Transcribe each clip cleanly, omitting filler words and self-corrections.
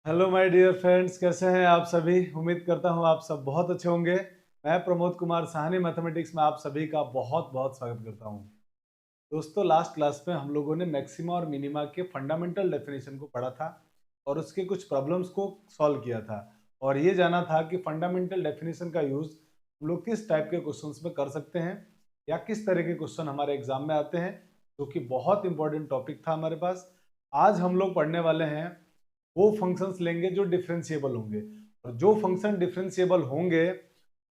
Hello my dear friends, कैसे हैं आप सभी। उम्मीद करता हूं आप सब बहुत अच्छे होंगे। मैं प्रमोद कुमार साहनी मैथमेटिक्स में आप सभी का बहुत बहुत स्वागत करता हूं। दोस्तों, लास्ट क्लास में हम लोगों ने मैक्सिमा और मिनिमा के फंडामेंटल डेफिनेशन को पढ़ा था और उसके कुछ प्रॉब्लम्स को सॉल्व किया था और ये जाना था कि फंडामेंटल डेफिनेशन का यूज हम लोग किस टाइप के क्वेश्चंस में कर सकते हैं या किस तरह के क्वेश्चन हमारे एग्जाम में आते हैं, जो कि बहुत इंपॉर्टेंट टॉपिक था हमारे पास। आज हम लोग पढ़ने वाले हैं वो फंक्शंस लेंगे जो डिफरेंशिएबल होंगे, और जो फंक्शन डिफरेंशिएबल होंगे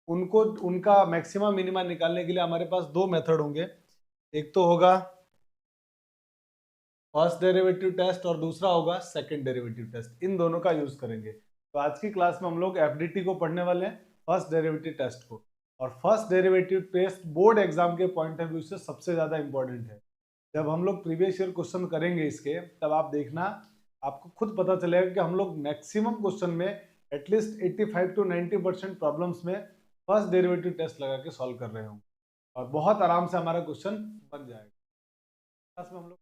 उनको उनका मैक्सिमा मिनिमा निकालने के लिए हमारे पास दो मेथड होंगे। एक तो होगा फर्स्ट डेरिवेटिव टेस्ट और दूसरा होगा सेकंड डेरिवेटिव टेस्ट। इन दोनों का यूज करेंगे। तो आज की क्लास में हम लोग एफडीटी को पढ़ने वाले हैं, फर्स्ट डेरिवेटिव टेस्ट को। और first derivative test board exam के पॉइंट ऑफ व्यू से सबसे ज्यादा इंपॉर्टेंट है। जब हम लोग प्रीवियस ईयर क्वेश्चन करेंगे इसके, तब आप देखना, आपको खुद पता चलेगा कि हम लोग मैक्सिमम क्वेश्चन में एटलीस्ट 85 to 90% प्रॉब्लम्स में फर्स्ट डेरिवेटिव टेस्ट लगा के सॉल्व कर रहे होंगे और बहुत आराम से हमारा क्वेश्चन बन जाएगा। क्लास में हम लोग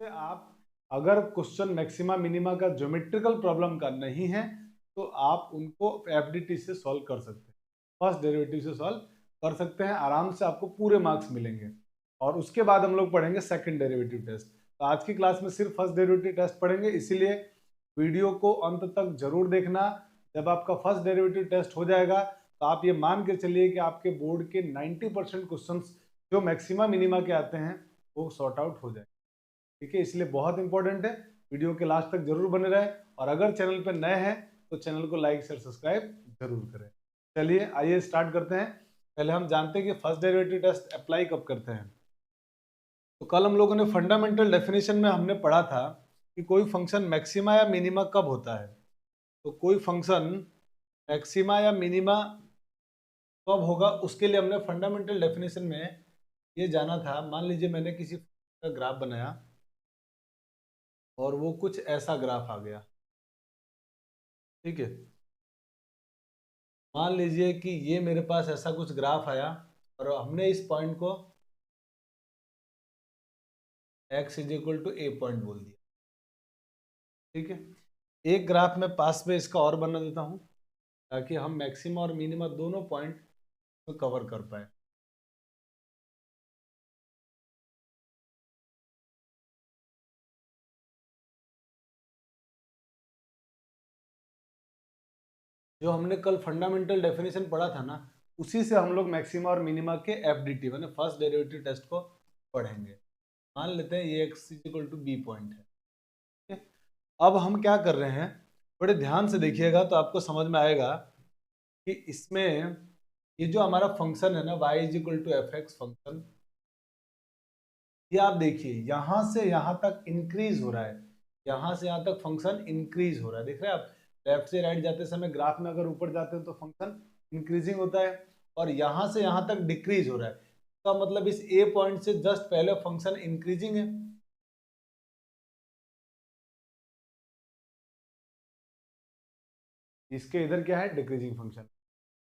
आप अगर क्वेश्चन मैक्सिमा मिनिमा का ज्योमेट्रिकल प्रॉब्लम का नहीं है तो आप उनको एफडीटी से सॉल्व कर सकते हैं, फर्स्ट डेरिवेटिव से सॉल्व कर सकते हैं आराम से, आपको पूरे मार्क्स मिलेंगे। और उसके बाद हम लोग पढ़ेंगे सेकंड डेरिवेटिव टेस्ट। तो आज की क्लास में सिर्फ फर्स्ट डेरिवेटिव टेस्ट पढ़ेंगे, इसीलिए वीडियो को अंत तक जरूर देखना। जब आपका फर्स्ट डेरिवेटिव टेस्ट हो जाएगा तो आप ये मान के चलिए कि आपके बोर्ड के 90% क्वेश्चन जो मैक्सिमा मिनिमा के आते हैं वो सॉर्ट आउट हो जाए। ठीक है, इसलिए बहुत इंपॉर्टेंट है, वीडियो के लास्ट तक जरूर बने रहे। और अगर चैनल पर नए हैं तो चैनल को लाइक शेयर सब्सक्राइब जरूर करें। चलिए आइए स्टार्ट करते हैं। पहले हम जानते हैं कि फर्स्ट डेरिवेटिव टेस्ट अप्लाई कब करते हैं। तो कल हम लोगों ने फंडामेंटल डेफिनेशन में हमने पढ़ा था कि कोई फंक्शन मैक्सिमा या मिनिमा कब होता है। तो कोई फंक्शन मैक्सिमा या मिनिमा कब होगा उसके लिए हमने फंडामेंटल डेफिनेशन में ये जाना था। मान लीजिए मैंने किसी का ग्राफ बनाया और वो कुछ ऐसा ग्राफ आ गया। ठीक है, मान लीजिए कि ये मेरे पास ऐसा कुछ ग्राफ आया और हमने इस पॉइंट को x is equal to A point बोल दिया। ठीक है, एक ग्राफ में पास में इसका और बना देता हूं ताकि हम मैक्सिमा और मिनिमा दोनों पॉइंट को कवर कर पाए। जो हमने कल फंडामेंटल डेफिनेशन पढ़ा था ना, उसी से हम लोग मैक्सिमा और मिनिमा के एफडीटी मैंने फर्स्ट डेरिवेटिव टेस्ट को पढ़ेंगे। मान लेते हैं ये x is equal to B point है। ठीक है? अब हम क्या कर रहे हैं, बड़े ध्यान से देखिएगा तो आपको समझ में आएगा कि इसमें ये जो हमारा फंक्शन है ना y is equal to F X function, ये आप देखिए यहां से यहां तक इंक्रीज हो रहा है। यहां से यहां तक फंक्शन इंक्रीज हो रहा है, देख रहे हैं आप। लेफ्ट से राइट जाते समय ग्राफ में अगर ऊपर जाते हैं तो फंक्शन इंक्रीजिंग होता है और यहां से यहां तक डिक्रीज हो रहा है। तो मतलब इस ए पॉइंट से जस्ट पहले फंक्शन इंक्रीजिंग है। इसके इधर क्या है, डिक्रीजिंग फंक्शन।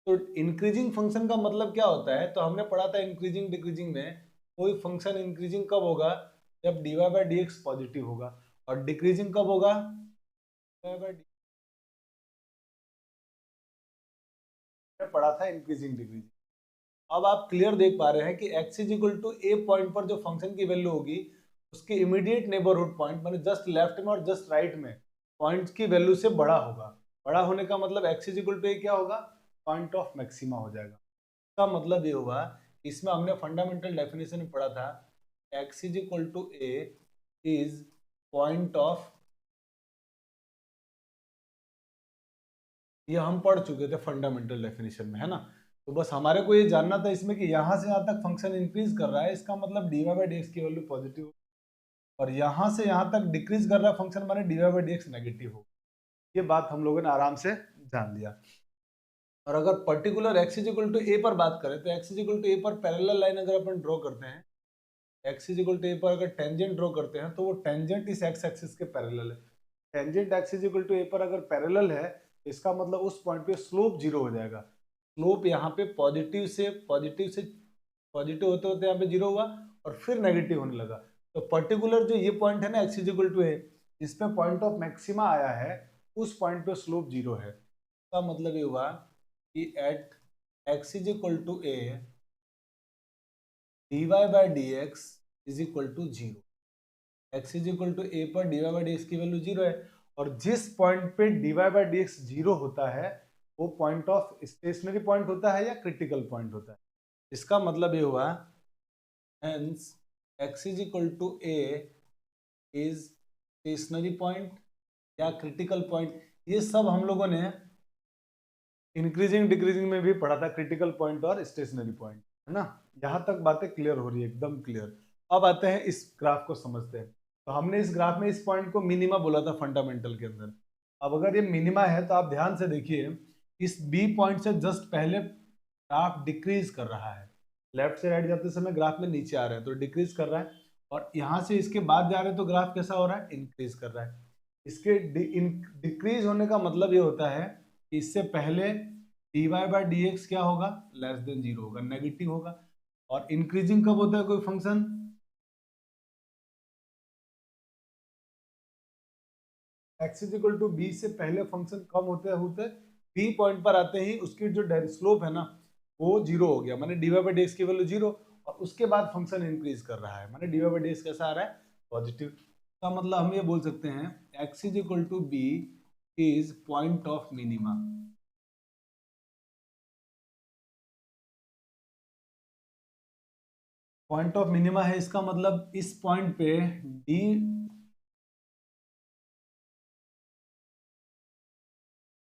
तो इंक्रीजिंग फंक्शन का मतलब क्या होता है, तो हमने पढ़ा था इंक्रीजिंग डिक्रीजिंग में, कोई फंक्शन इंक्रीजिंग कब होगा, जब dy by D x positive होगा, और डिक्रीजिंग कब होगा, dy बाई डी पढ़ा था इंक्रीजिंग डिक्रीजिंग। अब आप क्लियर देख पा रहे हैं कि x is equal to A point पर जो फंक्शन की वैल्यू होगी उसके इमीडिएट नेबरहुड पॉइंट माने जस्ट लेफ्ट में और जस्ट राइट में पॉइंट की वैल्यू से बड़ा होगा। बड़ा होने का मतलब x is equal to A क्या होगा, पॉइंट ऑफ मैक्सिमा हो जाएगा। इसका मतलब ये होगा, इसमें हमने फंडामेंटल डेफिनेशन में पढ़ा था x is equal to A is point of, ये हम पढ़ चुके थे फंडामेंटल डेफिनेशन में, है ना। तो बस हमारे को ये जानना था इसमें कि यहाँ से यहाँ तक फंक्शन इंक्रीज कर रहा है, इसका मतलब D Y by D x की वैल्यू पॉजिटिव, और यहाँ से यहाँ तक डिक्रीज कर रहा है फंक्शन माने D Y by D X negative हो। ये बात हम लोगों ने आराम से जान लिया। और अगर particular x is equal to a पर बात करें तो x is equal to a पर पैरेलल लाइन अगर अपन ड्रॉ करते हैं, x is equal to a पर अगर टेंजेंट ड्रॉ करते हैं तो वो टेंजेंट इस एक्स एक्सिस के पैरेलल है। Tangent x is equal to a पर अगर पैरेलल है, इसका मतलब उस पॉइंट पे स्लोप जीरो हो जाएगा। स्लोप यहाँ पे पॉजिटिव होते होते यहाँ पे जीरो हुआ और फिर नेगेटिव होने लगा। तो पर्टिकुलर जो ये पॉइंट है ना एक्स इज इक्वल टू ए, इस पे पॉइंट ऑफ मैक्सिमा आया है, उस पॉइंट पे स्लोप 0 है। इसका मतलब ये हुआ कि at x is equal to a dy by D x is equal to 0। x is equal to a पर dy बाई डी एक्स की वैल्यू 0 है, और जिस पॉइंट पे dy बाई डी एक्स 0 होता है वो पॉइंट ऑफ स्टेशनरी पॉइंट होता है या क्रिटिकल पॉइंट होता है। इसका मतलब ये हुआ hence x is equal to A is stationary point या क्रिटिकल पॉइंट। ये सब हम लोगों ने इंक्रीजिंग डिक्रीजिंग में भी पढ़ा था, क्रिटिकल पॉइंट और स्टेशनरी पॉइंट, है ना। यहाँ तक बातें क्लियर हो रही है, एकदम क्लियर। अब आते हैं इस ग्राफ को समझते हैं। तो हमने इस ग्राफ में इस पॉइंट को मिनिमा बोला था फंडामेंटल के अंदर। अब अगर ये मिनिमा है तो आप ध्यान से देखिए, इस बी पॉइंट से जस्ट पहले ग्राफ डिक्रीज कर रहा है, लेफ्ट से राइट जाते समय ग्राफ में नीचे आ रहा है तो डिक्रीज कर रहा है, और यहाँ से इसके बाद जा रहे हैं तो ग्राफ कैसा हो रहा है, इंक्रीज कर रहा है। इसके डिक्रीज होने का मतलब ये होता है कि इससे पहले dy बाई डी एक्स क्या होगा, लेस देन 0 होगा, नेगेटिव होगा। और इंक्रीजिंग कब होता है कोई function, x is equal to B से पहले फंक्शन कम होते बी पॉइंट पर आते ही उसकी जो स्लोप है ना वो 0 हो गया, माने dy बाई डी एक्स की वैल्यू 0, और उसके बाद फंक्शन इंक्रीज कर रहा है, माने dy बाई डी एक्स कैसा आ रहा है, पॉजिटिव। का मतलब हम ये बोल सकते हैं x is equal to B is point of minima. Point of minima है, इसका मतलब इस पॉइंट पे डी,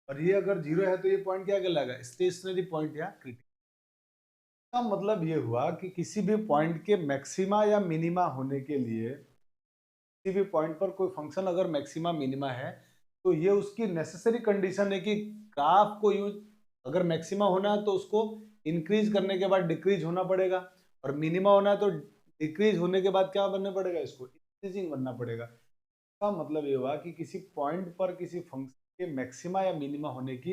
और ये अगर 0 है तो ये पॉइंट क्या कहलाएगा, स्टेशनरी पॉइंट या क्रिटिकल। का मतलब ये हुआ कि किसी भी पॉइंट के मैक्सिमा या मिनिमा होने के लिए, किसी भी पॉइंट पर कोई फंक्शन अगर मैक्सिमा मिनिमा है तो ये उसकी नेसेसरी कंडीशन है कि ग्राफ को यूज, अगर मैक्सिमा होना है तो उसको इंक्रीज करने के बाद डिक्रीज होना पड़ेगा, और मिनिमा होना है तो डिक्रीज होने के बाद क्या बनना पड़ेगा, इसको इंक्रीजिंग बनना पड़ेगा। का मतलब ये हुआ कि किसी पॉइंट पर किसी फंक्शन के मैक्सिमा या मिनिमा होने की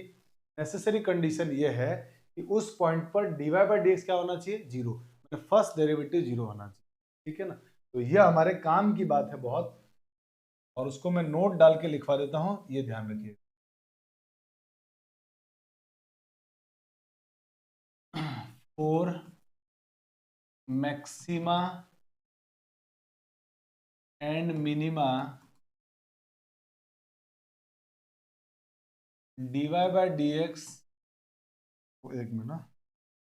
नेसेसरी कंडीशन ये है कि उस पॉइंट पर dy बाई डी एक्स क्या होना चाहिए, 0, मतलब फर्स्ट डेरिवेटिव 0 होना चाहिए, ठीक है ना। तो ये हमारे काम की बात है बहुत, और उसको मैं नोट डाल के लिखवा देता हूं, ये ध्यान रखिए। For maxima and minima dy by D X, एक मिनट ना,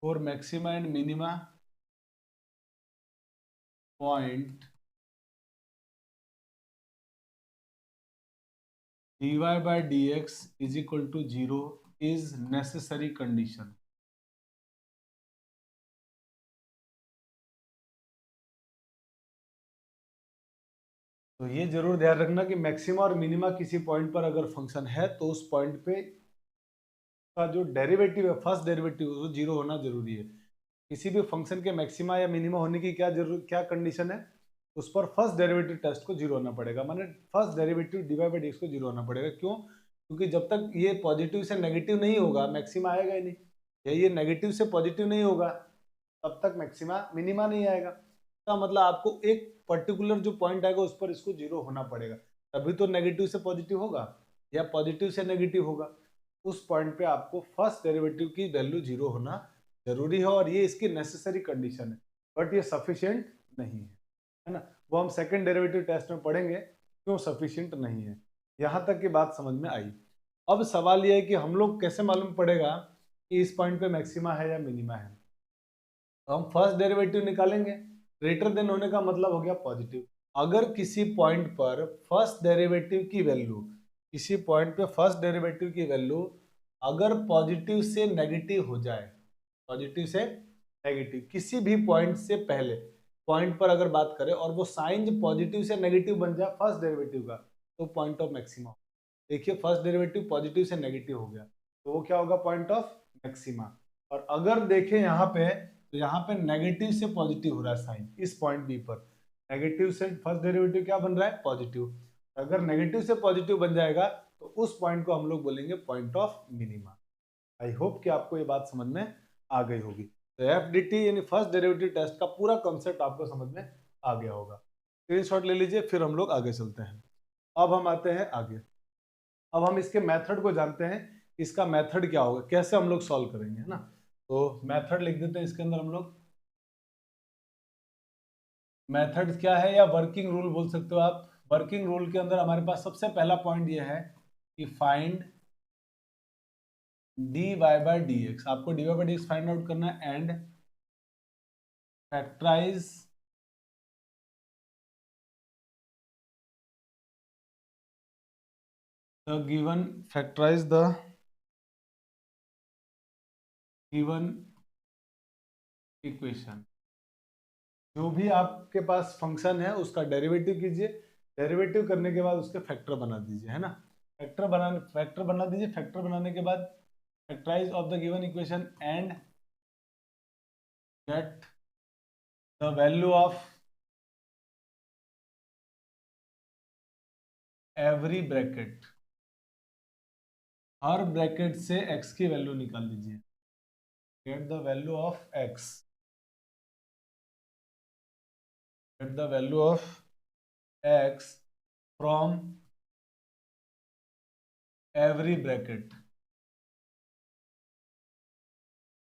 for maxima and minima point dy by D x is equal to 0 is necessary condition. तो ये जरूर ध्यान रखना कि मैक्सिमा और मिनिमा किसी पॉइंट पर अगर फंक्शन है तो उस पॉइंट पे का जो डेरिवेटिव है, फर्स्ट डेरिवेटिव, वो 0 होना जरूरी है। किसी भी फंक्शन के मैक्सिमा या मिनिमा होने की क्या कंडीशन है, उस पर फर्स्ट डेरिवेटिव टेस्ट को 0 होना पड़ेगा, माने first derivative dy by D x को 0 होना पड़ेगा। क्यों, क्योंकि जब तक ये पॉजिटिव से नेगेटिव नहीं होगा मैक्सिमा आएगा ही नहीं, या ये नेगेटिव से पॉजिटिव नहीं होगा तब तक मैक्सिमा मिनिमा नहीं आएगा। इसका मतलब आपको एक पर्टिकुलर जो पॉइंट आएगा उस पर इसको 0 होना पड़ेगा, तभी तो नेगेटिव से पॉजिटिव होगा या पॉजिटिव से नेगेटिव होगा। उस पॉइंट पे आपको फर्स्ट डेरिवेटिव की वैल्यू 0 होना जरूरी है, और ये इसकी नेसेसरी कंडीशन है, बट ये सफिशिएंट नहीं है ना। वो हम सेकंड डेरिवेटिव टेस्ट में पढ़ेंगे क्यों सफिशिएंट नहीं है। यहाँ तक की बात समझ में आई। अब सवाल ये है कि हम लोग कैसे मालूम पड़ेगा कि इस पॉइंट पे मैक्सिमा है या मिनिमा है। तो हम फर्स्ट डेरिवेटिव निकालेंगे, ग्रेटर देन होने का मतलब हो गया पॉजिटिव। अगर किसी पॉइंट पर फर्स्ट डेरिवेटिव की वैल्यू, किसी पॉइंट पे फर्स्ट डेरिवेटिव की वैल्यू अगर पॉजिटिव से नेगेटिव हो जाए, पॉजिटिव से नेगेटिव किसी भी पॉइंट से पहले पॉइंट पर अगर बात करें, और वो साइन पॉजिटिव से नेगेटिव बन जाए फर्स्ट डेरिवेटिव का, तो पॉइंट ऑफ मैक्सिमा। देखिए फर्स्ट डेरिवेटिव पॉजिटिव से नेगेटिव हो गया तो वो क्या होगा, पॉइंट ऑफ मैक्सिमा। और अगर देखें यहाँ पे, तो यहाँ पे नेगेटिव से पॉजिटिव हो रहा है साइन, इस पॉइंट बी पर नेगेटिव से फर्स्ट डेरिवेटिव क्या बन रहा है, पॉजिटिव। अगर नेगेटिव से पॉजिटिव बन जाएगा तो उस पॉइंट को हम लोग बोलेंगे point of minima. I hope कि आपको ये बात समझ में आ गई होगी। तो एफडीटी यानी फर्स्ट डेरिवेटिव टेस्ट का पूरा कॉन्सेप्ट आपको समझ में आ गया होगा। स्क्रीनशॉट ले लीजिए, फिर हम लोग आगे चलते हैं। अब हम आते हैं आगे। अब हम इसके मेथड को जानते हैं, इसका मेथड क्या होगा, कैसे हम लोग सॉल्व करेंगे, है ना। तो मेथड लिख देते हैं इसके अंदर हम लोग। मेथड क्या है या वर्किंग रूल बोल सकते हो आप। वर्किंग रूल के अंदर हमारे पास सबसे पहला पॉइंट ये है कि फाइंड dy बाय dx, आपको dy by dx find out करना है and factorise the given equation. जो भी आपके पास फंक्शन है उसका डेरिवेटिव कीजिए, डेरिवेटिव करने के बाद उसके फैक्टर बना दीजिए, है ना। फैक्टर बना दीजिए, फैक्टर बनाने के बाद factorise of the given equation and get the value of every bracket. हर ब्रैकेट से x की वैल्यू निकाल लीजिए। Get the value of x, get the value of x from every bracket.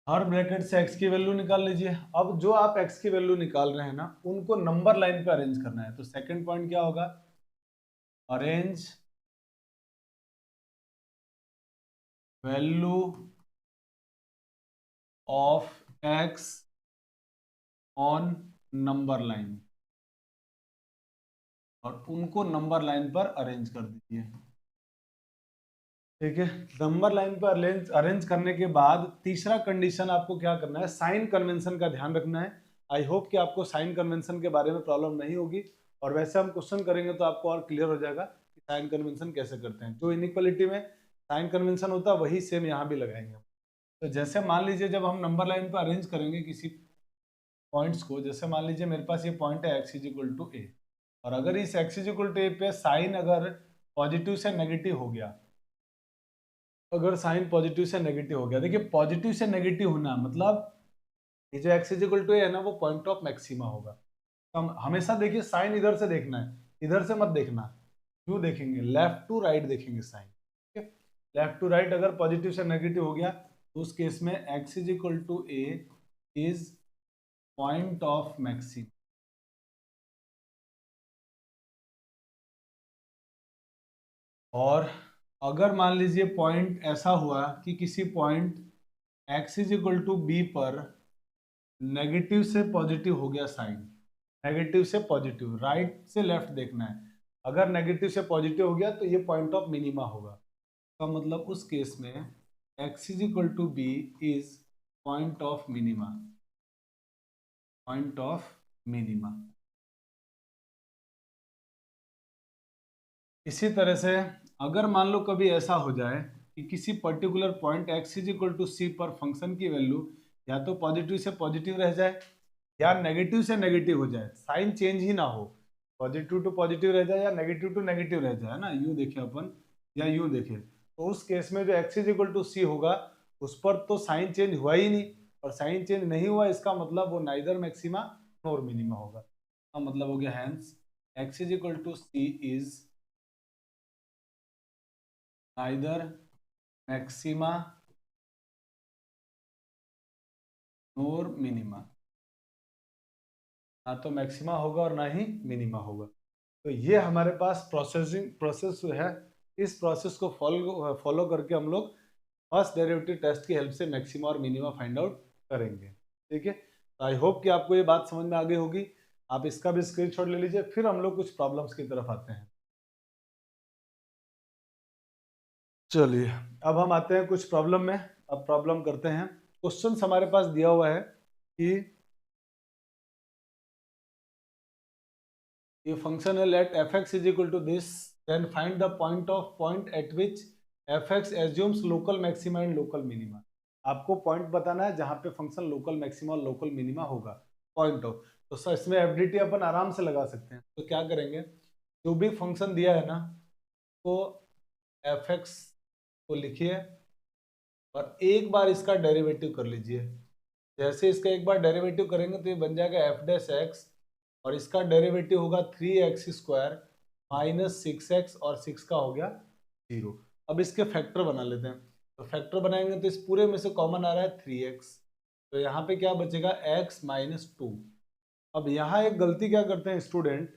हर ब्रैकेट से x की वैल्यू निकाल लीजिए। अब जो आप x की वैल्यू निकाल रहे हैं ना, उनको नंबर लाइन पे अरेंज करना है। तो सेकंड पॉइंट क्या होगा, arrange value of x on number line, और उनको नंबर लाइन पर अरेंज कर दीजिए। ठीक है, नंबर लाइन पर अरेंज करने के बाद तीसरा कंडीशन आपको क्या करना है, साइन कन्वेंशन का ध्यान रखना है। आई होप कि आपको साइन कन्वेंशन के बारे में प्रॉब्लम नहीं होगी, और वैसे हम क्वेश्चन करेंगे तो आपको और क्लियर हो जाएगा कि साइन कन्वेंशन कैसे करते हैं। जो इनइक्वालिटी में साइन कन्वेंशन होता है वही सेम यहाँ भी लगाएंगे। तो जैसे मान लीजिए जब हम नंबर लाइन पर अरेंज करेंगे किसी पॉइंट्स को, जैसे मान लीजिए मेरे पास ये पॉइंट है x इज इक्वल टू ए, और अगर इस x इज इक्वल टू ए पे साइन अगर पॉजिटिव से नेगेटिव हो गया, अगर साइन पॉजिटिव से नेगेटिव हो गया, देखिए पॉजिटिव से नेगेटिव होना मतलब ये जो x इज इक्वल टू ए है ना, वो पॉइंट ऑफ मैक्सिमा होगा। तो हम हमेशा देखिए साइन इधर से देखना है, इधर से मत देखना। क्यों देखेंगे, लेफ्ट टू राइट देखेंगे साइन। ठीक है, लेफ्ट टू राइट अगर पॉजिटिव से नेगेटिव हो गया तो उस केस में x is equal to A is point of maxima. और अगर मान लीजिए पॉइंट ऐसा हुआ कि किसी point x is equal to B पर नेगेटिव से पॉजिटिव हो गया साइन, नेगेटिव से पॉजिटिव, राइट से लेफ्ट देखना है। अगर नेगेटिव से पॉजिटिव हो गया तो ये पॉइंट ऑफ मिनिमा होगा। तो मतलब उस केस में x is equal to B is point of minima, point of minima. इसी तरह से अगर मान लो कभी ऐसा हो जाए कि किसी particular point x is equal to c पर फंक्शन की वैल्यू या तो पॉजिटिव से पॉजिटिव रह जाए या नेगेटिव से नेगेटिव हो जाए, साइन चेंज ही ना हो, पॉजिटिव टू पॉजिटिव रह जाए या नेगेटिव टू नेगेटिव रह जाए, है ना, यूं देखें अपन या यूं देखें, तो उस केस में जो x इज इक्वल टू सी होगा उस पर तो साइन चेंज हुआ ही नहीं, और साइन चेंज नहीं हुआ इसका मतलब वो नाइदर मैक्सिमा नॉर मिनिमा होगा। तो मतलब हो गया hence x is equal to C is neither maxima nor minima, ना तो मैक्सिमा होगा और ना ही मिनिमा होगा। तो ये हमारे पास प्रोसेस है। इस प्रोसेस को फॉलो करके हम लोग फर्स्ट डेरिवेटिव टेस्ट की हेल्प से मैक्सिमा और मिनिमा फाइंड आउट करेंगे। ठीक है, तो आई होप कि आपको ये बात समझ में आ गई होगी। आप इसका भी स्क्रीनशॉट ले लीजिए, फिर हम लोग कुछ प्रॉब्लम्स की तरफ आते हैं। चलिए अब हम आते हैं कुछ प्रॉब्लम में। अब प्रॉब्लम करते हैं। क्वेश्चन हमारे पास दिया हुआ है कि ये फंक्शन है let F x is equal to this, then find the point at which F X assumes local maxima and local minima. आपको पॉइंट बताना है जहां पे फंक्शन लोकल मैक्सिमा और लोकल मिनिमा होगा, पॉइंट ऑफ। तो सर इसमें एफडीटी अपन आराम से लगा सकते हैं। तो क्या करेंगे, जो भी फंक्शन दिया है ना, तो एफ एक्स को लिखिए और एक बार इसका डेरिवेटिव कर लीजिए। जैसे इसका एक बार डेरिवेटिव करेंगे तो ये बन जाएगा एफ डैश एक्स, और इसका डेरिवेटिव होगा 3x स्क्वायर -6x और 6 का हो गया 0। अब इसके फैक्टर बना लेते हैं, तो फैक्टर बनाएंगे तो इस पूरे में से कॉमन आ रहा है 3x, तो यहाँ पे क्या बचेगा x - 2। अब यहाँ एक गलती क्या करते हैं स्टूडेंट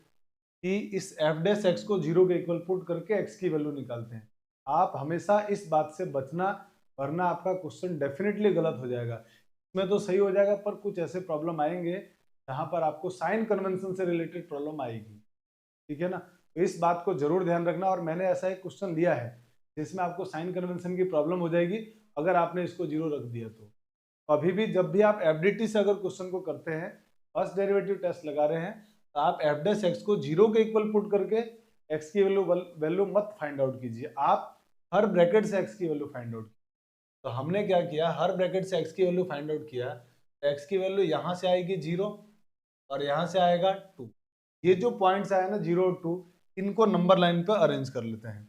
कि इस f डैश x को 0 के इक्वल पुट करके x की वैल्यू निकालते हैं। आप हमेशा इस बात से बचना, वरना आपका क्वेश्चन डेफिनेटली गलत हो जाएगा। इसमें तो सही हो जाएगा, पर कुछ ऐसे प्रॉब्लम आएंगे जहाँ पर आपको साइन कन्वेंशन से रिलेटेड प्रॉब्लम आएगी, ठीक है ना। तो इस बात को जरूर ध्यान रखना, और मैंने ऐसा एक क्वेश्चन दिया है जिसमें आपको साइन कन्वेंशन की प्रॉब्लम हो जाएगी अगर आपने इसको 0 रख दिया तो। अभी भी जब भी आप एफडीटी से अगर क्वेश्चन को करते हैं, फर्स्ट डेरिवेटिव टेस्ट लगा रहे हैं, तो आप एफ डैश एक्स को 0 के इक्वल पुट करके एक्स की वैल्यू मत फाइंड आउट कीजिए, आप हर ब्रैकेट से एक्स की वैल्यू फाइंड आउट। तो हमने क्या किया, हर ब्रैकेट से एक्स की वैल्यू फाइंड आउट किया, तो एक्स की वैल्यू यहाँ से आएगी 0 और यहाँ से आएगा 2। ये जो पॉइंट्स आए ना 0 और 2, इनको नंबर लाइन पे अरेंज कर लेते हैं।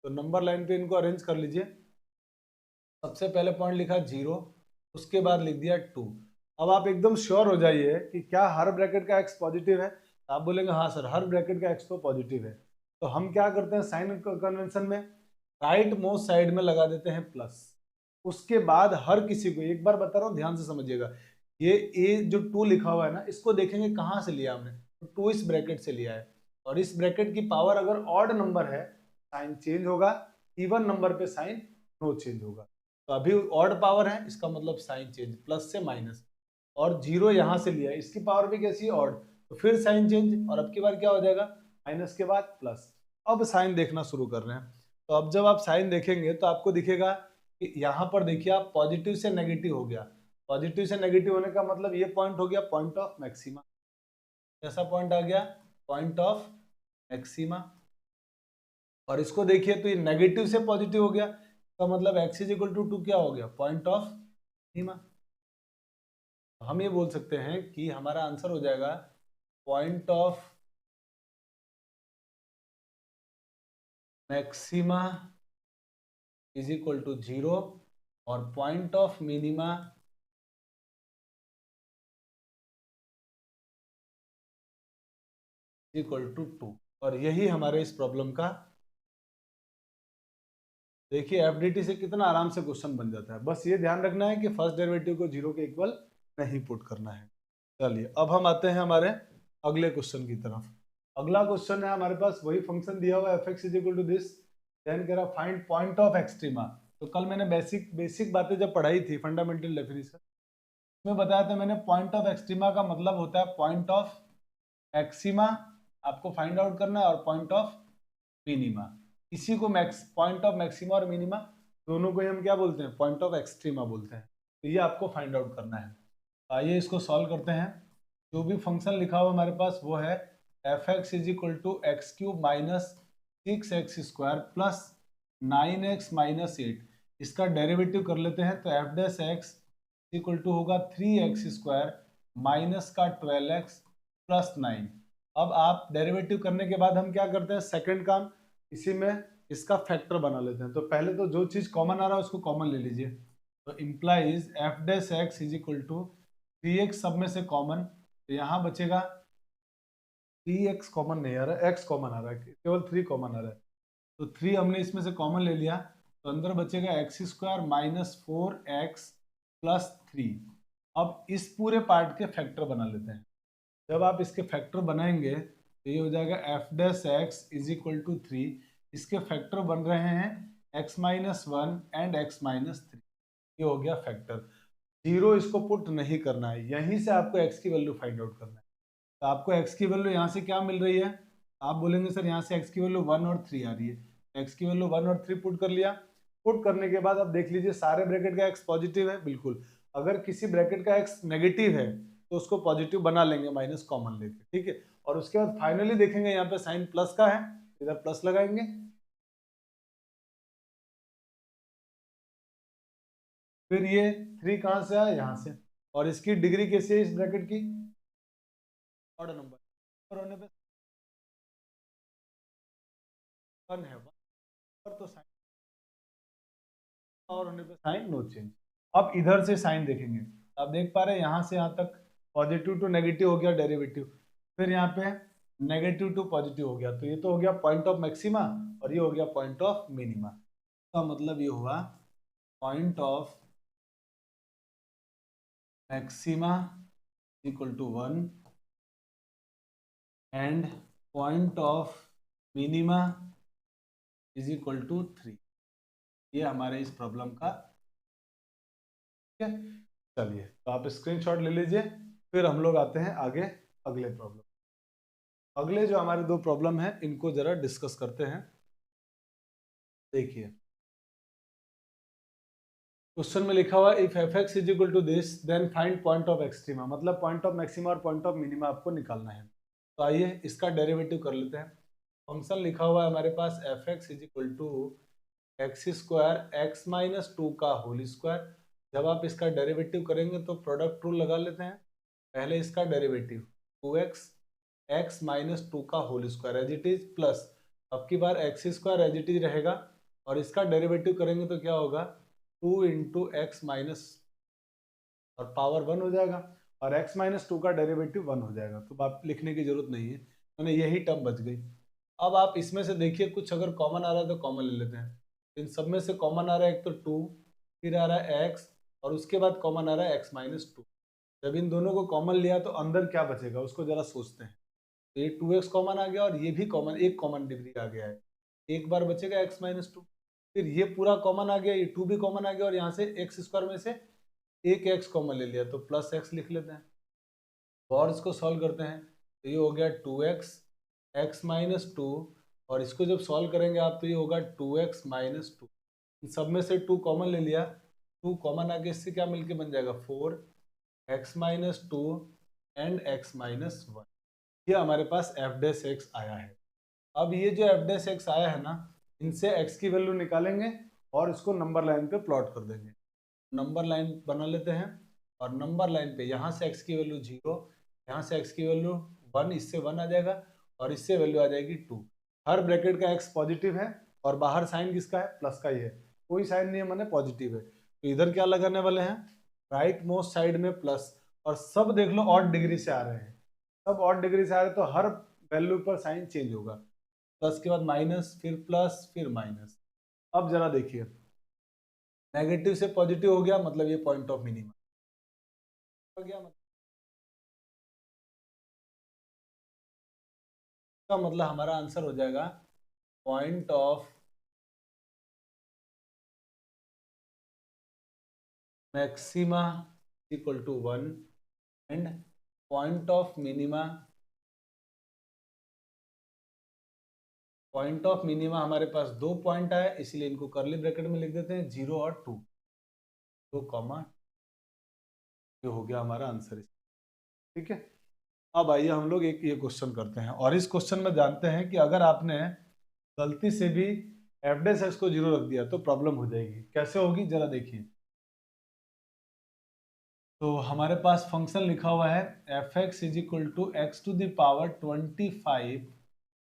तो नंबर लाइन पे इनको अरेंज कर लीजिए। सबसे पहले पॉइंट लिखा 0, उसके बाद लिख दिया 2। अब आप एकदम श्योर हो जाइए कि क्या हर ब्रैकेट का एक्स पॉजिटिव है, तो आप बोलेंगे हाँ सर हर ब्रैकेट का एक्स तो पॉजिटिव है। तो हम क्या करते हैं साइन कन्वेंशन में, राइट मोस्ट साइड में लगा देते हैं प्लस। उसके बाद हर किसी को, एक बार बता रहा हूँ ध्यान से समझिएगा, ये ए जो 2 लिखा हुआ है ना, इसको देखेंगे कहाँ से लिया हमने, तो 2 इस ब्रैकेट से लिया है, और इस ब्रैकेट की पावर अगर ऑड नंबर है साइन चेंज होगा, इवन नंबर पे साइन नो चेंज होगा। तो अभी ऑड पावर है, इसका मतलब साइन चेंज प्लस से माइनस, और 0 यहाँ से लिया है, इसकी पावर भी कैसी है ऑड, तो फिर साइन चेंज, और अब की बार क्या हो जाएगा माइनस के बाद प्लस। अब साइन देखना शुरू कर रहे हैं, तो अब जब आप साइन देखेंगे तो आपको दिखेगा कि यहाँ पर देखिए आप पॉजिटिव से नेगेटिव हो गया। पॉजिटिव से नेगेटिव होने का मतलब ये पॉइंट हो गया पॉइंट ऑफ मैक्सिमा। कैसा पॉइंट आ गया, पॉइंट ऑफ मैक्सिमा। और इसको देखिए तो ये नेगेटिव से पॉजिटिव हो गया, तो मतलब x इज इक्वल टू 2 क्या हो गया, पॉइंट ऑफ मैक्सिमा। हम ये बोल सकते हैं कि हमारा आंसर हो जाएगा point of maxima is equal to 0 और point of minima equal to 2। और यही हमारे इस प्रॉब्लम का, देखिए एफडीटी से कितना आराम से क्वेश्चन बन जाता है। बस ये ध्यान रखना है कि फर्स्ट डेरिवेटिव को 0 के इक्वल नहीं पुट करना है। चलिए अब हम आते हैं हमारे अगले क्वेश्चन की तरफ। अगला क्वेश्चन है हमारे पास, वही फंक्शन दिया हुआ है f(x) is equal to this, then कह रहा फाइंड पॉइंट ऑफ एक्सट्रीमा। तो कल मैंने बेसिक बातें जब पढ़ाई थी, फंडामेंटल डेफिनेशन, उसमें बताया था मैंने पॉइंट ऑफ एक्सट्रीमा का मतलब होता है पॉइंट ऑफ मैक्सिमा आपको फाइंड आउट करना है, और पॉइंट ऑफ मिनिमा। इसी को पॉइंट ऑफ मैक्सिमा और मिनिमा दोनों को हम क्या बोलते हैं, पॉइंट ऑफ एक्सट्रीमा बोलते हैं। तो ये आपको फाइंड आउट करना है। आइए इसको सॉल्व करते हैं। जो भी फंक्शन लिखा हुआ हमारे पास वो है f(x) is equal to X cube minus 6x² plus 9x minus 8। इसका डेरिवेटिव कर लेते हैं, तो f dash x equal to होगा 3x² माइनस का 12x प्लस 9। अब आप डेरिवेटिव करने के बाद हम क्या करते हैं, सेकंड काम इसी में इसका फैक्टर बना लेते हैं। तो पहले तो जो चीज कॉमन आ रहा है उसको कॉमन ले लीजिए, तो implies f dash x is equal to 3x सब में से कॉमन, तो यहाँ बचेगा 3x कॉमन नहीं आ रहा है, x कॉमन आ रहा है, केवल 3 कॉमन आ रहा है। तो 3 हमने इसमें से कॉमन ले लिया, तो अंदर बचेगा x² माइनस 4x प्लस 3। अब इस पूरे पार्ट के फैक्टर बना लेते हैं। जब आप इसके फैक्टर बनाएंगे तो ये हो जाएगा f dash x is equal to 3। इसके फैक्टर बन रहे हैं x minus 1 and x minus 3। ये हो गया फैक्टर। 0 इसको पुट नहीं करना है, यहीं से आपको x की वैल्यू फाइंड आउट करना है। तो आपको x की वैल्यू यहाँ से क्या मिल रही है, आप बोलेंगे सर यहाँ से x की वैल्यू 1 और 3 आ रही है। x की वैल्यू 1 और 3 पुट कर लिया। पुट करने के बाद अब देख लीजिए सारे ब्रैकेट का x पॉजिटिव है, बिल्कुल। अगर किसी ब्रैकेट का x नेगेटिव है तो उसको पॉजिटिव बना लेंगे माइनस कॉमन लेके, ठीक है। और उसके बाद फाइनली देखेंगे यहाँ पे साइन प्लस का है, इधर प्लस लगाएंगे। फिर ये 3 कहाँ से आया, यहाँ से। और इसकी डिग्री कैसी है इस ब्रैकेट की, ऑड नंबर होने पे 1 है, 1 तो साइन और होने पे साइन नो चेंज। अब इधर से साइन देखेंगे, आप देख पा रहे हैं यहाँ से यहाँ तक पॉजिटिव टू नेगेटिव हो गया डेरिवेटिव। फिर यहाँ पे नेगेटिव टू पॉजिटिव हो गया, तो ये तो हो गया पॉइंट ऑफ मैक्सिमा और ये हो गया पॉइंट ऑफ मिनिमा। का मतलब ये हुआ point of maxima equal to 1 and point of minima is equal to 3। ये हमारे इस प्रॉब्लम का, ठीक है। चलिए तो आप स्क्रीनशॉट ले लीजिए, फिर हम लोग आते हैं आगे अगले प्रॉब्लम। अगले जो हमारे दो प्रॉब्लम है इनको जरा डिस्कस करते हैं। देखिए क्वेश्चन में लिखा हुआ if F x is equal to this then find point of extrema, मतलब पॉइंट ऑफ मैक्सिमा और पॉइंट ऑफ मिनिमा आपको निकालना है। तो आइए इसका डेरिवेटिव कर लेते हैं। फंक्शन लिखा हुआ है हमारे पास f x is equal to x square x minus two का होल स्क्वायर। जब आप इसका डेरिवेटिव करेंगे तो प्रोडक्ट रूल लगा लेते हैं। पहले इसका derivative 2x x minus two का whole square as it is plus, अब की बार x square as it is रहेगा और इसका डेरिवेटिव करेंगे तो क्या होगा 2 इंटू एक्स माइनस और पावर 1 हो जाएगा और x माइनस टू का डेरिवेटिव 1 हो जाएगा। तो आप लिखने की जरूरत नहीं है, मैंने यही टर्म बच गई। अब आप इसमें से देखिए कुछ अगर कॉमन आ रहा है तो कॉमन ले लेते हैं। इन सब में से कॉमन आ रहा है एक तो 2, फिर आ रहा है x और उसके बाद कॉमन आ रहा है x माइनस टू। जब इन दोनों को कॉमन लिया तो अंदर क्या बचेगा उसको जरा सोचते हैं। तो ये 2x कॉमन आ गया और ये भी कॉमन, एक कॉमन डिग्री आ गया है, एक बार बचेगा x माइनस टू। फिर ये पूरा कॉमन आ गया, ये 2 भी कॉमन आ गया और यहाँ से एक्स स्क्वायर में से एक x कॉमन ले लिया तो प्लस x लिख लेते हैं और इसको सॉल्व करते हैं। तो ये हो गया 2x एक्स माइनस टू और इसको जब सॉल्व करेंगे आप तो ये होगा 2x माइनस टू। इन सब में से 2 कॉमन ले लिया, 2 कॉमन आके इससे क्या मिलके बन जाएगा 4x minus two and x minus one. ये हमारे पास एफ डैश एक्स आया है। अब ये जो एफ डैश एक्स आया है ना, इनसे x की वैल्यू निकालेंगे और इसको नंबर लाइन पे प्लॉट कर देंगे। नंबर लाइन बना लेते हैं और नंबर लाइन पे यहाँ से x की वैल्यू 0, यहाँ से x की वैल्यू 1, इससे 1 आ जाएगा और इससे वैल्यू आ जाएगी 2। हर ब्रैकेट का x पॉजिटिव है और बाहर साइन किसका है प्लस का ही है, कोई साइन नहीं है मैंने पॉजिटिव है। तो इधर क्या लगाने वाले हैं राइट मोस्ट साइड में प्लस, और सब देख लो ऑड डिग्री से आ रहे हैं, सब ऑड डिग्री से आ रहे हैं तो हर वैल्यू पर साइन चेंज होगा। प्लस के बाद माइनस, फिर प्लस, फिर माइनस। अब जरा देखिए नेगेटिव से पॉजिटिव हो गया मतलब ये पॉइंट ऑफ मिनिमम हो गया, मतलब हमारा आंसर हो जाएगा point of maxima equal to 1 and point of minima, point of minima हमारे पास 2 पॉइंट आए इसलिए इनको कर्ली ब्रैकेट में लिख देते हैं 0 और 2, 2 कॉमा, ये हो गया हमारा आंसर। ठीक है, अब आइए हम लोग एक ये क्वेश्चन करते हैं और इस क्वेश्चन में जानते हैं कि अगर आपने गलती से भी एफ डैश एक्स को 0 रख दिया तो प्रॉब्लम हो जाएगी। कैसे होगी जरा देखिए। तो हमारे पास फंक्शन लिखा हुआ है F x is equal to X to the power 25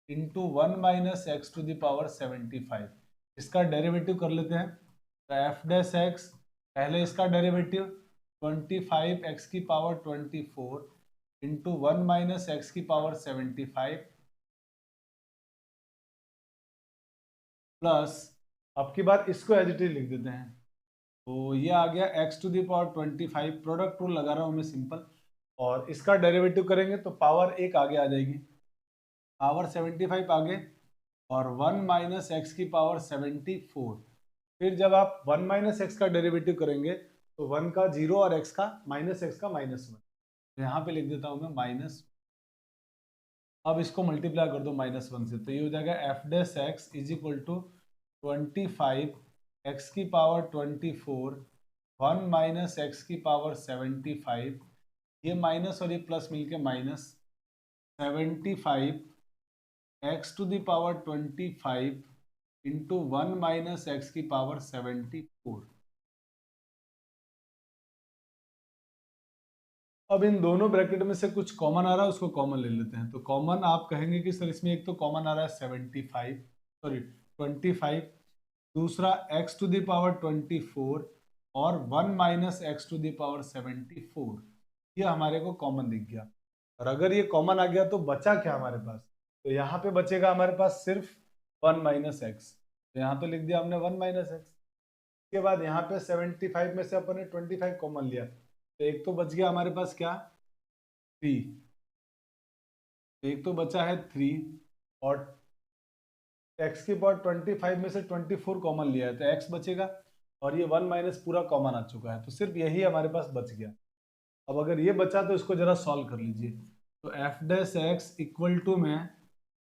into 1 minus x to the power 75। इसका डेरिवेटिव कर लेते हैं। तो एफ डैश एक्स, पहले इसका डेरिवेटिव 25 एक्स की पावर 24 इंटू 1 माइनस एक्स की पावर 75 प्लस, अब की बार इसको एज इट इज लिख देते हैं। तो ये आ गया x to the power 25, product rule लगा रहा हूँ मैं सिंपल, और इसका डेरिवेटिव करेंगे तो पावर एक आगे आ जाएगी, पावर 75 आगे और 1 माइनस एक्स की पावर 74। फिर जब आप 1 माइनस एक्स का डेरिवेटिव करेंगे तो 1 का 0 और एक्स का -1 तो यहाँ पे लिख देता हूँ मैं माइनस। अब इसको मल्टीप्लाई कर दो -1 से तो ये हो जाएगा f dash x is equal to 25 x की पावर 24 1 माइनस एक्स की पावर 75, ये माइनस और ये प्लस मिलके minus 75 x to the power 25 into 1 minus x की पावर 74। अब इन दोनों ब्रैकेट में से कुछ कॉमन आ रहा है उसको कॉमन ले लेते हैं। तो कॉमन आप कहेंगे कि सर इसमें एक तो कॉमन आ रहा है 25, दूसरा x टू द पावर 24 और 1 minus x to the power 74, ये हमारे को कॉमन दिख गया। और अगर ये कॉमन आ गया तो बचा क्या हमारे पास, तो यहाँ पे बचेगा हमारे पास सिर्फ 1 माइनस एक्स। तो यहाँ तो लिख दिया हमने 1 माइनस एक्स। उसके बाद यहाँ पे 75 में से अपन ने 25 कॉमन लिया, तो एक तो बच गया हमारे पास क्या, 3। एक तो बचा है 3, और एक्स की पावर 25 में से 24 कॉमन लिया है तो एक्स बचेगा, और ये 1 माइनस पूरा कॉमन आ चुका है, तो सिर्फ यही हमारे पास बच गया। अब अगर ये बचा तो इसको जरा सॉल्व कर लीजिए। तो f dash x equal to में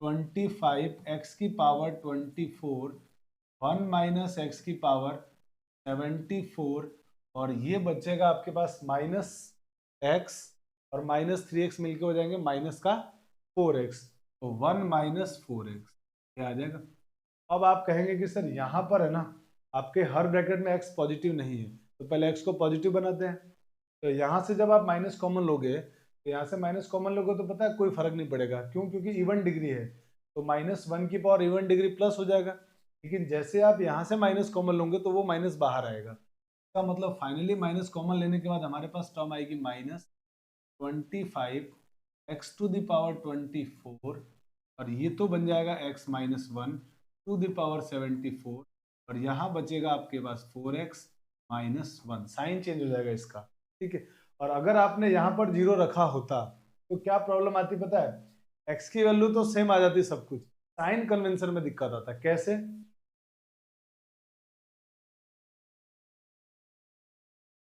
25 एक्स की पावर 24, 1 माइनस एक्स की पावर 74, और ये बचेगा आपके पास माइनस एक्स, और माइनस 3x मिलके हो जाएंगे माइनस का 4x, तो 1 माइनस 4x ये आ जाएगा। अब आप कहेंगे कि सर यहाँ पर है ना आपके हर ब्रैकेट में x पॉजिटिव नहीं है, तो पहले x को पॉजिटिव बनाते हैं। तो यहाँ से जब आप माइनस कॉमन लोगे, तो यहाँ से माइनस कॉमन लोगे तो पता है कोई फर्क नहीं पड़ेगा, क्यों, क्योंकि इवन डिग्री है, तो -1 की पावर इवन डिग्री प्लस हो जाएगा। लेकिन जैसे आप यहाँ से माइनस कॉमन लोगे तो वो माइनस बाहर आएगा, इसका मतलब फाइनली माइनस कॉमन लेने के बाद हमारे पास टर्म आएगी -25 एक्स टू द पावर 24, और ये तो बन जाएगा x minus 1 to the power 74, और यहाँ बचेगा आपके पास 4x माइनस 1, साइन चेंज हो जाएगा इसका, ठीक है। और अगर आपने यहाँ पर 0 रखा होता तो क्या प्रॉब्लम आती पता है, x की वैल्यू तो सेम आ जाती सब कुछ, साइन कन्वेंशन में दिक्कत आता। कैसे,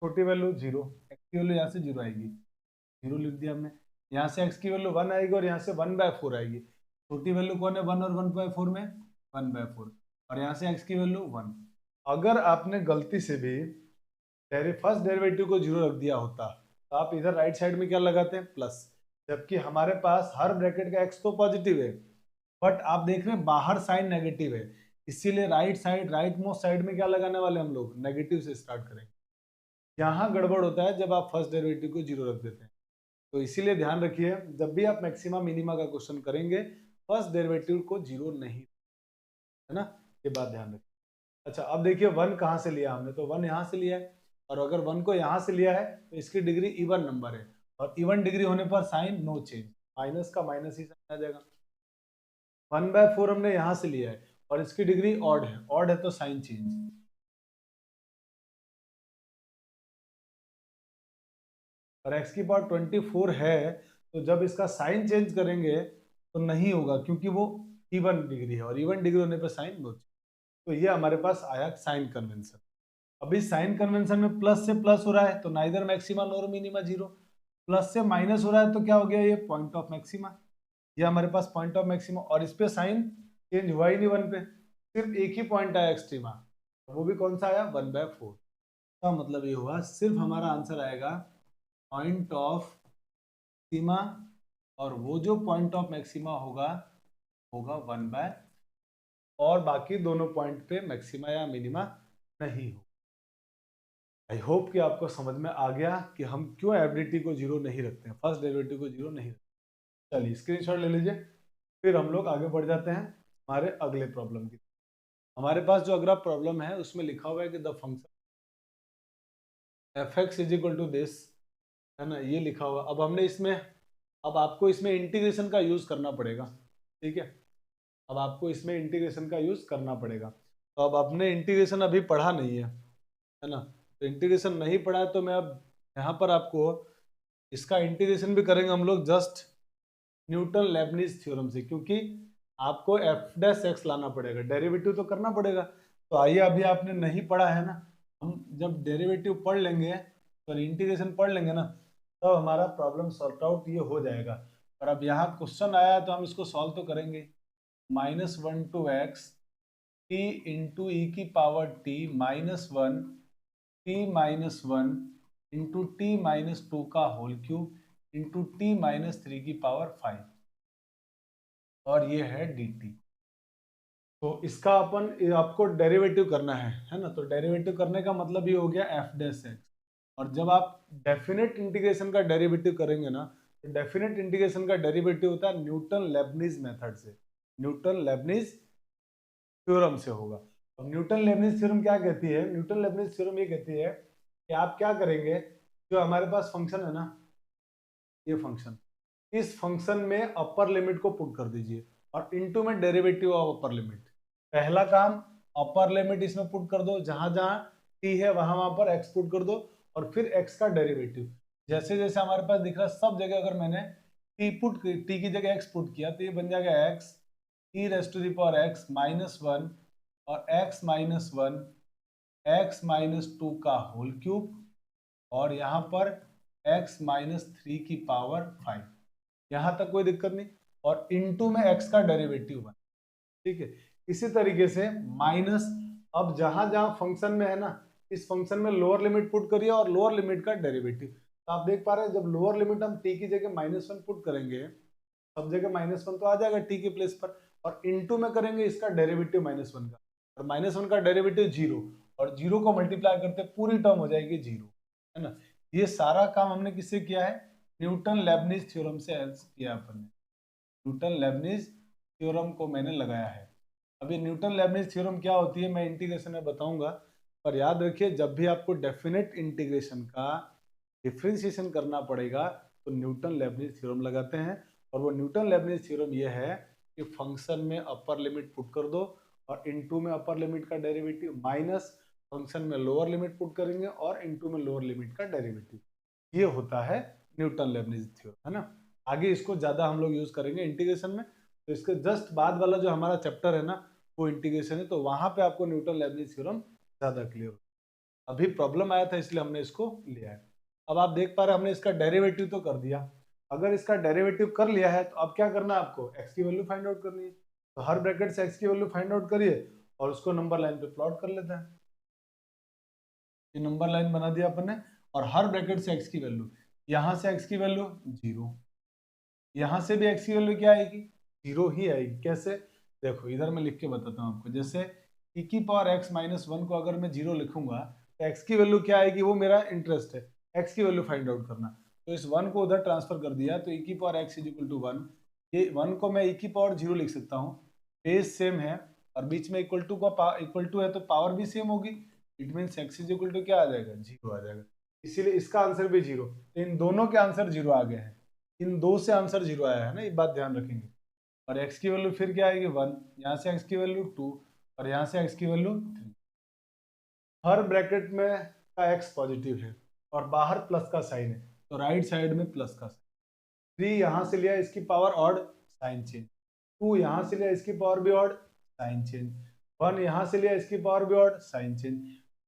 छोटी वैल्यू 0, x की वैल्यू यहाँ से 0 आएगी, 0 लिख दिया हमने। यहाँ से x की वैल्यू 1 आएगी और यहाँ से 1/4 आएगी। छोटी वैल्यू कौन है, 1 और 1/4 में 1/4, और यहाँ से x की वैल्यू 1। अगर आपने गलती से भी फर्स्ट डेरिवेटिव को 0 रख दिया होता तो आप इधर राइट साइड में क्या लगाते हैं, प्लस, जबकि हमारे पास हर ब्रैकेट का x तो पॉजिटिव है, बट आप देख रहे हैं बाहर साइन नेगेटिव है, इसीलिए right side, right most side में क्या लगाने वाले हम लोग, नेगेटिव से स्टार्ट करेंगे। यहाँ गड़बड़ होता है जब आप फर्स्ट डेरिवेटिव को 0 रख देते हैं, तो इसीलिए ध्यान रखिए जब भी आप मैक्सिमा मिनिमा का क्वेश्चन करेंगे फर्स्ट डेरिवेटिव को 0 नहीं, है ना, ये बात ध्यान रखिए। अच्छा अब देखिए 1 कहाँ से लिया हमने, तो 1 यहाँ से लिया है, और अगर 1 को यहाँ से लिया है तो इसकी डिग्री इवन नंबर है, और इवन डिग्री होने पर साइन नो चेंज, माइनस का माइनस ही साइन आ जाएगा। 1/4 हमने यहाँ से लिया है और इसकी डिग्री ऑड है, ऑड है तो साइन चेंज, और x की पावर 24 है, तो जब इसका साइन चेंज करेंगे तो नहीं होगा, क्योंकि वो इवन डिग्री है, और इवन डिग्री होने पर साइन नो चेंज। तो ये हमारे पास आया साइन कन्वेंशन। अभी साइन कन्वेंशन में प्लस से प्लस हो रहा है तो neither maxima nor minima 0, plus से माइनस हो रहा है तो क्या हो गया, ये पॉइंट ऑफ मैक्सिमा, ये हमारे पास पॉइंट ऑफ मैक्सिमा, और इस पे साइन चेंज हुआ ही नहीं 1 पे, सिर्फ एक ही पॉइंट आया एक्सट्रीमा, वो भी कौन सा आया, 1/4। का मतलब ये हुआ सिर्फ हमारा आंसर आएगा पॉइंट ऑफ मैक्सिमा, और वो जो पॉइंट ऑफ मैक्सिमा होगा होगा 1/, और बाकी दोनों पॉइंट पे मैक्सिमा या मिनिमा नहीं हो। आई होप कि आपको समझ में आ गया कि हम क्यों एफडीटी को 0 नहीं रखते हैं, फर्स्ट डेरिवेटिव को 0 नहीं रखते। चलिए स्क्रीनशॉट ले लीजिए, फिर हम लोग आगे बढ़ जाते हैं हमारे अगले प्रॉब्लम की। हमारे पास जो अगला प्रॉब्लम है उसमें लिखा हुआ है कि the function f x is equal to this, है ना, ये लिखा हुआ। अब हमने इसमें, अब आपको इसमें इंटीग्रेशन का यूज करना पड़ेगा, ठीक है, अब आपको इसमें इंटीग्रेशन का यूज करना पड़ेगा। तो अब आपने इंटीग्रेशन अभी पढ़ा नहीं है ना, तो इंटीग्रेशन नहीं पढ़ा है तो मैं अब यहाँ पर आपको इसका इंटीग्रेशन भी करेंगे हम लोग जस्ट न्यूटन लेबनीज थ्योरम से, क्योंकि आपको एफ डैश एक्स लाना पड़ेगा, डेरिवेटिव तो करना पड़ेगा। तो आइए, अभी आपने नहीं पढ़ा है ना, हम जब डेरिवेटिव पढ़ लेंगे तो इंटीग्रेशन पढ़ लेंगे ना, तब तो हमारा प्रॉब्लम सॉर्ट आउट ये हो जाएगा। और अब यहाँ क्वेश्चन आया है तो हम इसको सॉल्व तो करेंगे। -1 to x t इंटू ई की power t -1 t -1 into t -2 का होल क्यूब इंटू t -3 की पावर 5, और ये है dt। तो इसका अपन आपको डेरिवेटिव करना है ना, तो डेरिवेटिव करने का मतलब ये हो गया एफ डैश एक्स। और जब आप डेफिनेट इंटीग्रेशन का डेरिवेटिव करेंगे ना, तो डेफिनेट इंटीग्रेशन का डेरिवेटिव होता है न्यूटन लेबनीज मेथड से, न्यूटन लेबनीज थ्योरम से होगा। अब न्यूटन लेबनीज थ्योरम क्या कहती है, न्यूटन लेबनीज थ्योरम ये कहती है कि आप क्या करेंगे, जो हमारे पास फंक्शन है ना, ये फंक्शन इस फंक्शन में अपर लिमिट को पुट कर दीजिए और इनटू में डेरिवेटिव ऑफ अपर लिमिट। पहला काम, अपर लिमिट इसमें पुट कर दो, जहां जहां टी है वहां वहां पर एक्स पुट कर दो और फिर एक्स का डेरिवेटिव। जैसे जैसे हमारे पास दिख रहा है सब जगह अगर मैंने टी की जगह एक्स पुट किया तो ये बन जाएगा x e raise to the power x minus 1 और एक्स माइनस 1 एक्स माइनस 2 का होल क्यूब और यहाँ पर x माइनस 3 की पावर 5। यहाँ तक कोई दिक्कत नहीं। और इनटू में x का डेरिवेटिव 1। ठीक है, इसी तरीके से माइनस, अब जहां जहां फंक्शन में है ना, इस फंक्शन में लोअर लिमिट पुट करिए और लोअर लिमिट का डेरिवेटिव। तो आप देख पा रहे हैं जब लोअर लिमिट हम t की जगह -1 पुट करेंगे, सब जगह -1 तो आ जाएगा t के प्लेस पर, और इनटू में करेंगे इसका डेरिवेटिव -1 का, और -1 का डेरिवेटिव 0, और 0 को मल्टीप्लाई करते पूरी टर्म हो जाएगी 0, है ना। ये सारा काम हमने किससे किया है? न्यूटन लेबनिज थ्योरम से किया अपन ने। न्यूटन लेबनिज थ्योरम को मैंने लगाया है। अभी न्यूटन लेबनिज थ्योरम क्या होती है मैं इंटीग्रेशन में बताऊंगा, पर याद रखिए जब भी आपको डेफिनेट इंटीग्रेशन का डिफरेंशिएशन करना पड़ेगा तो न्यूटन लेबनिज थ्योरम लगाते हैं। और वो न्यूटन लेबनिज थ्योरम ये है कि फंक्शन में अपर लिमिट पुट कर दो और इनटू में अपर लिमिट का डेरिवेटिव माइनस फंक्शन में लोअर लिमिट पुट करेंगे और इनटू में लोअर लिमिट का डेरिवेटिव। ये होता है न्यूटन लेबनिज थ्योरम, है ना। आगे इसको ज्यादा हम लोग यूज करेंगे इंटीग्रेशन में, तो इसके जस्ट बाद वाला जो हमारा चैप्टर है ना वो इंटीग्रेशन है, तो वहां पे आपको न्यूटन लेबनिज थ्योरम ज्यादा क्लियर हो। अभी प्रॉब्लम आया था इसलिए हमने इसको लिया है। अब आप देख पा रहे हैं हमने इसका डेरिवेटिव तो कर दिया। अगर इसका डेरिवेटिव कर लिया है तो अब क्या करना है आपको? एक्स की वैल्यू फाइंड आउट करनी है। तो हर ब्रैकेट से एक्स की वैल्यू फाइंड आउट करिए और उसको नंबर लाइन पे प्लॉट कर लेते हैं। ये नंबर लाइन बना दिया अपन ने, और हर ब्रैकेट से एक्स की वैल्यू, यहां से एक्स की वैल्यू 0, यहां से भी एक्स की वैल्यू क्या आएगी? 0 ही आएगी। कैसे? देखो इधर मैं लिख के बताता हूँ आपको। जैसे e की पावर x माइनस 1 को अगर मैं 0 लिखूंगा तो x की वैल्यू क्या आएगी? वो मेरा इंटरेस्ट है, x की वैल्यू फाइंड आउट करना। तो इस 1 को उधर ट्रांसफर कर दिया तो e की power x is equal to 1। ये 1 को मैं e की पावर 0 लिख सकता हूँ, बेस सेम है और बीच में इक्वल टू का इक्वल टू है तो पावर भी सेम होगी। It means x is equal to क्या आ जाएगा? 0 आ जाएगा। इसीलिए इसका आंसर भी 0। तो इन दोनों के आंसर 0 आ गए हैं, इन दो से आंसर 0 आया है ना, ये बात ध्यान रखेंगे। और x की वैल्यू फिर क्या आएगी? 1, यहाँ से x की वैल्यू 2 और यहाँ से x की वैल्यू 3। हर ब्रैकेट में का x पॉजिटिव है और बाहर प्लस का साइन है, तो राइट साइड में प्लस का साइन। 3 यहाँ से लिया इसकी पावर ऑड, साइन चेंज। 2 यहाँ से लिया इसकी पावर भी ऑड, साइन चेंज। 1 यहाँ से लिया इसकी पावर भी ऑड, साइन चेंज।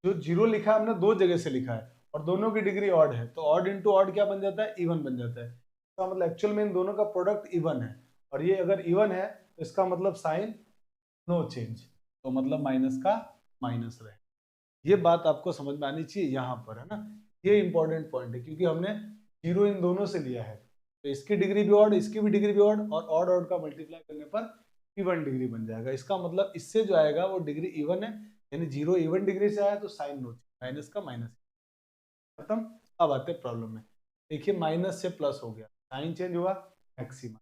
जो 0 लिखा है हमने दो जगह से लिखा है और दोनों की डिग्री ऑड है, तो ऑड इंटू ऑड क्या बन जाता है? इवन बन जाता है। इसका मतलब एक्चुअल में इन दोनों का प्रोडक्ट इवन है, और ये अगर इवन है तो इसका मतलब साइन नो चेंज, तो मतलब माइनस का माइनस रहे। ये बात आपको समझ में आनी चाहिए यहाँ पर, है ना। ये इंपॉर्टेंट पॉइंट है क्योंकि हमने 0 इन दोनों से लिया है, तो इसकी डिग्री भी ऑड, इसकी भी डिग्री भी ऑड, और ऑड ऑड का मल्टीप्लाई करने पर इवन डिग्री बन जाएगा। इसका मतलब इससे जो आएगा वो डिग्री इवन है, यानी 0 इवन डिग्री से आया तो साइन नो चेंज, माइनस का माइनस। खत्म। अब आते प्रॉब्लम में। देखिए माइनस से प्लस हो गया, साइन चेंज हुआ, मैक्सिमा।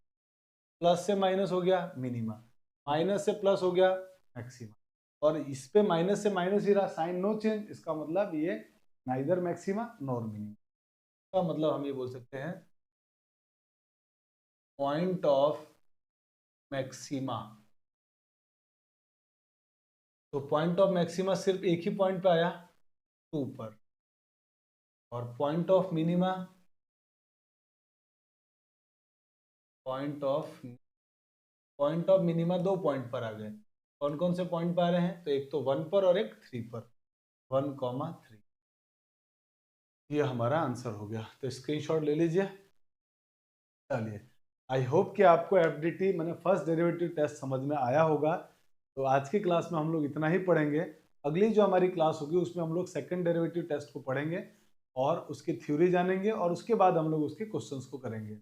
प्लस से माइनस हो गया, मिनिमा। माइनस से प्लस हो गया, मैक्सिमा। और इस पे माइनस से माइनस ही रहा, साइन नो चेंज। इसका मतलब ये नाइदर मैक्सिमा नॉर मिनिमा। इसका मतलब हम ये बोल सकते हैं पॉइंट ऑफ मैक्सिमा। तो पॉइंट ऑफ मैक्सिमा सिर्फ एक ही पॉइंट पे आया, 2 पर, और point of minima, point of minima 2 point पर आ गए। कौन कौन से पॉइंट पर आ रहे हैं? तो एक तो 1 पर और एक 3 पर, 1,3। ये हमारा आंसर हो गया, तो स्क्रीनशॉट ले लीजिए। चलिए, आई होप कि आपको एफडीटी मैंने फर्स्ट डेरिवेटिव टेस्ट समझ में आया होगा। तो आज की क्लास में हम लोग इतना ही पढ़ेंगे। अगली जो हमारी क्लास होगी उसमें हम लोग सेकंड डेरिवेटिव टेस्ट को पढ़ेंगे और उसकी थ्योरी जानेंगे, और उसके बाद हम लोग उसके क्वेश्चंस को करेंगे,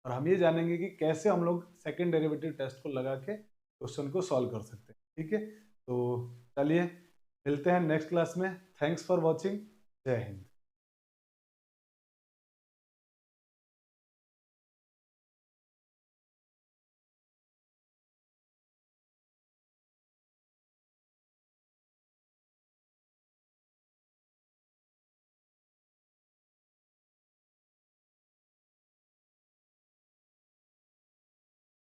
और हम ये जानेंगे कि कैसे हम लोग सेकंड डेरिवेटिव टेस्ट को लगा के क्वेश्चन को सॉल्व कर सकते हैं। ठीक है, तो चलिए मिलते हैं नेक्स्ट क्लास में। Thanks for watching. जय हिंद।